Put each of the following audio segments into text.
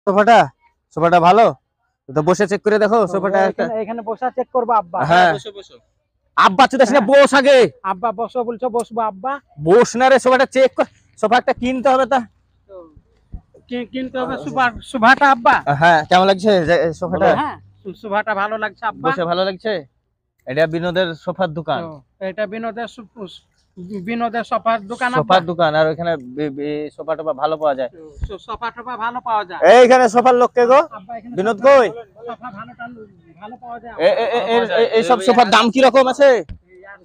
সোফাটা সোফাটা ভালো তো, বসে চেক করে দেখো সোফাটা। এখানে বসা চেক করবো আব্বা। হ্যাঁ বসো বসো। আব্বা চুদাস না, বস আগে। আব্বা বসো বলছো, বসবো আব্বা। বস না রে, সোফাটা চেক কর। সোফা একটা কিনতে হবে তা। কিনতে হবে সোফাটা আব্বা। হ্যাঁ কেমন লাগছে সোফাটা? হ্যাঁ সোফাটা ভালো লাগছে আব্বা। বসে ভালো লাগছে। এটা বিনোদের সোফার দোকান। এটা বিনোদের সোফার দোকান। সোফার দোকান, আর ওখানে সোফা টোফা ভালো পাওয়া যায়। সোফা টোফা ভালো পাওয়া যায়। এইখানে সোফার লোক কে গো? আব্বা এখানে বিনোদ কই? সোফা ভালো পাওয়া যায়। এই সব সোফার দাম কি রকম আছে?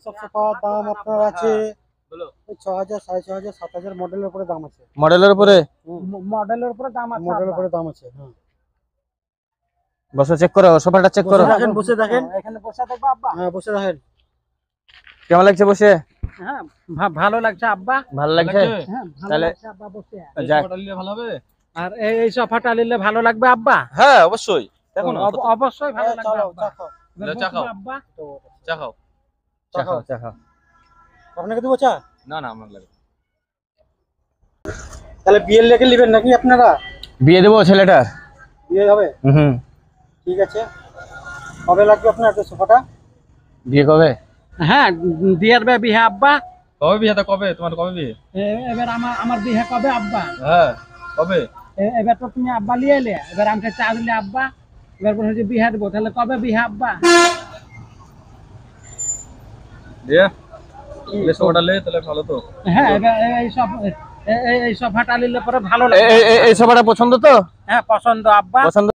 সব সোফার দাম আপনার আছে ৬,০০০, ৬,৫০০, ৭,০০০ মডেলের উপরে দাম আছে। মডেলের উপরে? মডেলের উপরে দাম আছে। মডেলের উপরে দাম আছে। হ্যাঁ বসে চেক করো, সোফাটা চেক করো। বসে দেখেন। এখানে বসে দেখবো আব্বা। হ্যাঁ বসে দেখেন। কেমন লাগছে বসে? হ্যাঁ ভালো লাগছে আব্বা। ভালো লাগছে। হ্যাঁ ভালো তাহলে লাগছে আব্বা বসে। যাক। ভালো হবে। আর এই সোফাটা নিলে ভালো লাগবে আব্বা। হ্যাঁ অবশ্যই। দেখো না, অবশ্যই ভালো লাগবে চলো আব্বা। চা খাও। আব্বা চা খাও। চা খাও, চা খাও। আপনাকে দেবো চা? না না আমার লাগে। তাহলে বিয়ের লেগে নেবেন নাকি আপনারা? বিয়ে দেবো ছেলেটার। বিয়ে হবে? হুম। ঠিক আছে। কবে লাগবে আপনার সোফাটা? বিয়ে কবে? হ্যাঁ দিয়ার বিয়ে আব্বা। কবে বিয়েটা, কবে তোমার, কবে বিয়ে? এবার আমার বিয়ে কবে আব্বা? হ্যাঁ কবে? এবার তো তুমি আব্বা লিয়ে এলে, এবার আমাকে চা দিলে আব্বা, এবার বলছো যে বিয়ে দেবো, তাহলে কবে বিয়ে আব্বা? দিয়ে লে সোটা লে, তাহলে ভালো তো। হ্যাঁ এবার এই সব হাঁটা নিলে পরে ভালো লাগে। এই সোফাটা পছন্দ তো? হ্যাঁ পছন্দ আব্বা। পছন্দ।